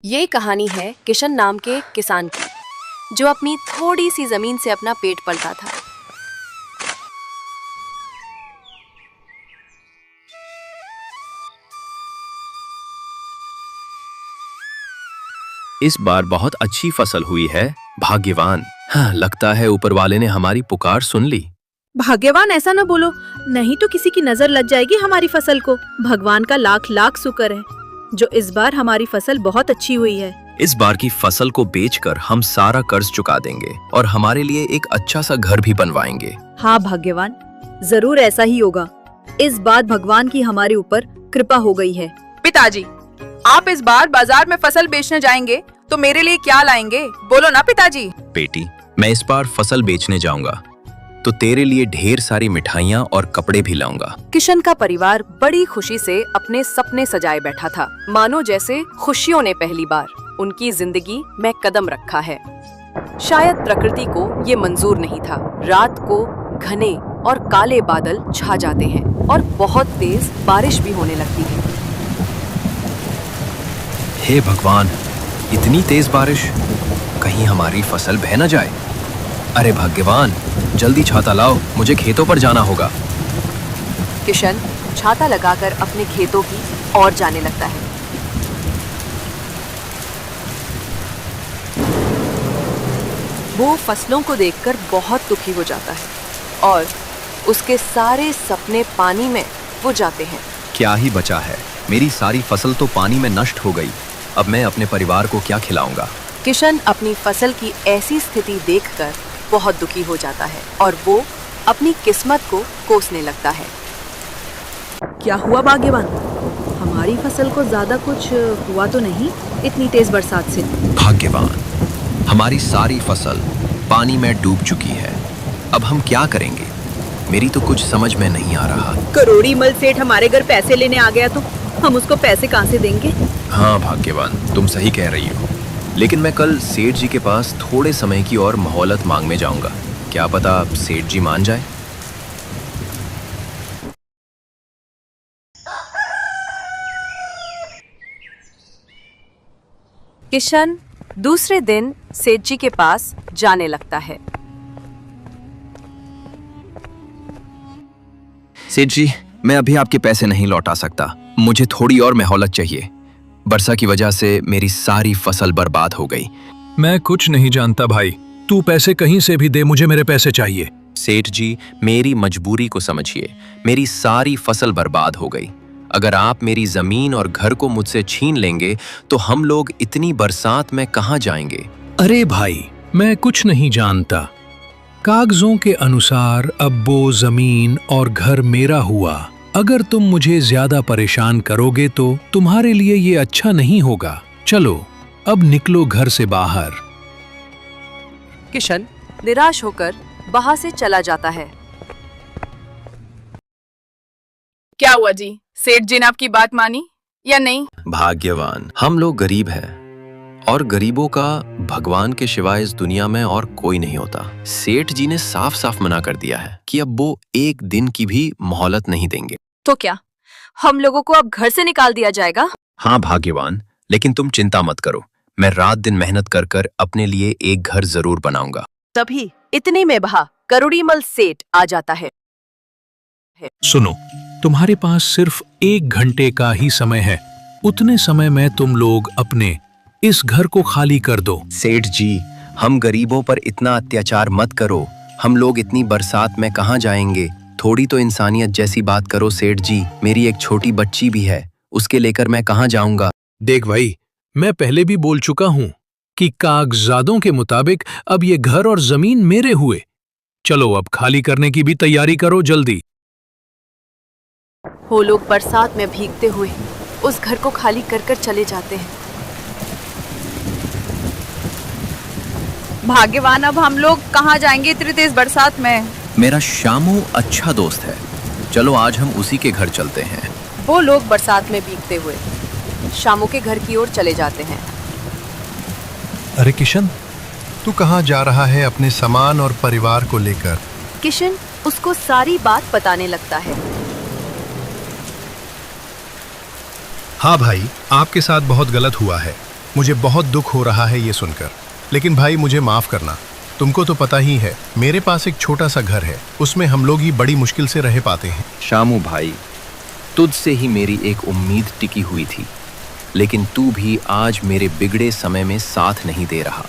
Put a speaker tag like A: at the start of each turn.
A: ये कहानी है किशन नाम के एक किसान की, जो अपनी थोड़ी सी जमीन से अपना पेट पलता था।
B: इस बार बहुत अच्छी फसल हुई है। भाग्यवान। हाँ, लगता है ऊपर वाले ने हमारी पुकार सुन ली।
C: भाग्यवान ऐसा न बोलो, नहीं तो किसी की नजर लग जाएगी हमारी फसल को। भगवान का लाख लाख शुक्र है जो इस बार हमारी फसल बहुत अच्छी हुई है।
B: इस बार की फसल को बेचकर हम सारा कर्ज चुका देंगे और हमारे लिए एक अच्छा सा घर भी बनवाएंगे।
C: हाँ भाग्यवान, जरूर ऐसा ही होगा। इस बार भगवान की हमारे ऊपर कृपा हो गई है।
D: पिताजी, आप इस बार बाजार में फसल बेचने जाएंगे तो मेरे लिए क्या लाएंगे? बोलो ना पिताजी।
B: बेटी, मैं इस बार फसल बेचने जाऊंगा तो तेरे लिए ढेर सारी मिठाइयाँ और कपड़े भी लाऊंगा।
A: किशन का परिवार बड़ी खुशी से अपने सपने सजाए बैठा था, मानो जैसे खुशियों ने पहली बार उनकी जिंदगी में कदम रखा है। शायद प्रकृति को ये मंजूर नहीं था। रात को घने और काले बादल छा जाते हैं और बहुत तेज बारिश भी होने लगती है।
B: हे भगवान, इतनी तेज बारिश, कहीं हमारी फसल बह न जाए। अरे भाग्यवान, जल्दी छाता लाओ, मुझे खेतों पर जाना होगा।
A: किशन छाता लगाकर अपने खेतों की ओर जाने लगता है। वो फसलों को देखकर बहुत दुखी हो जाता है और उसके सारे सपने पानी में वो जाते हैं।
B: क्या ही बचा है, मेरी सारी फसल तो पानी में नष्ट हो गई। अब मैं अपने परिवार को क्या खिलाऊंगा?
A: किशन अपनी फसल की ऐसी स्थिति देखकर बहुत दुखी हो जाता है और वो अपनी किस्मत को कोसने लगता है।
C: क्या हुआ भाग्यवान? हमारी फसल को ज्यादा कुछ हुआ तो नहीं इतनी तेज बरसात से?
B: भाग्यवान, हमारी सारी फसल पानी में डूब चुकी है। अब हम क्या करेंगे? मेरी तो कुछ समझ में नहीं आ रहा।
C: करोड़ी मल सेठ हमारे घर पैसे लेने आ गया तो हम उसको पैसे कहाँ से देंगे?
B: हाँ भाग्यवान, तुम सही कह रही हो, लेकिन मैं कल सेठ जी के पास थोड़े समय की और मोहलत मांगने जाऊंगा। क्या पता सेठ जी मान जाए।
A: किशन दूसरे दिन सेठ जी के पास जाने लगता है।
B: सेठ जी, मैं अभी आपके पैसे नहीं लौटा सकता। मुझे थोड़ी और मोहलत चाहिए। वर्षा की वजह से मेरी सारी फसल बर्बाद हो गई।
E: मैं कुछ नहीं जानता भाई, तू पैसे कहीं से भी दे, मुझे मेरे पैसे चाहिए।
B: सेठ जी, मेरी मजबूरी को समझिए। मेरी सारी फसल बर्बाद हो गई। अगर आप मेरी जमीन और घर को मुझसे छीन लेंगे तो हम लोग इतनी बरसात में कहाँ जाएंगे?
E: अरे भाई, मैं कुछ नहीं जानता। कागजों के अनुसार अब वो जमीन और घर मेरा हुआ। अगर तुम मुझे ज्यादा परेशान करोगे तो तुम्हारे लिए ये अच्छा नहीं होगा। चलो अब निकलो घर से बाहर।
A: किशन निराश होकर वहां से चला जाता है।
D: क्या हुआ जी? सेठ जी ने आपकी बात मानी या नहीं?
B: भाग्यवान, हम लोग गरीब हैं और गरीबों का भगवान के सिवाय इस दुनिया में और कोई नहीं होता। सेठ जी ने साफ साफ मना कर दिया है कि अब वो एक दिन की भी मोहलत नहीं देंगे।
A: तो क्या हम लोगों को अब घर से निकाल दिया जाएगा?
B: हाँ भाग्यवान, लेकिन तुम चिंता मत करो। मैं रात दिन मेहनत कर कर अपने लिए एक घर जरूर बनाऊंगा।
A: तभी इतने में वहां करोड़ीमल सेठ आ जाता है।
E: सुनो, तुम्हारे पास सिर्फ 1 घंटे का ही समय है। उतने समय में तुम लोग अपने इस घर को खाली कर दो।
B: सेठ जी, हम गरीबों पर इतना अत्याचार मत करो। हम लोग इतनी बरसात में कहाँ जाएंगे? थोड़ी तो इंसानियत जैसी बात करो सेठ जी। मेरी एक छोटी बच्ची भी है, उसके लेकर मैं कहाँ जाऊंगा?
E: देख भाई, मैं पहले भी बोल चुका हूँ कि कागजातों के मुताबिक अब ये घर और जमीन मेरे हुए। चलो अब खाली करने की भी तैयारी करो जल्दी।
A: वो लोग बरसात में भीगते हुए उस घर को खाली कर कर चले जाते हैं।
D: भाग्यवान, अब हम लोग कहाँ जाएंगे इतनी तेज बरसात में?
B: मेरा शामू अच्छा दोस्त है, चलो आज हम उसी के घर चलते हैं।
A: वो लोग बरसात में भीगते हुए शामू के घर की ओर चले जाते हैं।
F: अरे किशन, तू कहाँ जा रहा है अपने सामान और परिवार को लेकर?
A: किशन उसको सारी बात बताने लगता है।
F: हाँ भाई, आपके साथ बहुत गलत हुआ है। मुझे बहुत दुख हो रहा है ये सुनकर, लेकिन भाई मुझे माफ करना। तुमको तो पता ही है मेरे पास एक छोटा सा घर है, उसमें हम लोग ही बड़ी मुश्किल से रह पाते हैं।
B: शामू भाई, तुझसे ही मेरी एक उम्मीद टिकी हुई थी, लेकिन तू भी आज मेरे बिगड़े समय में साथ नहीं दे रहा।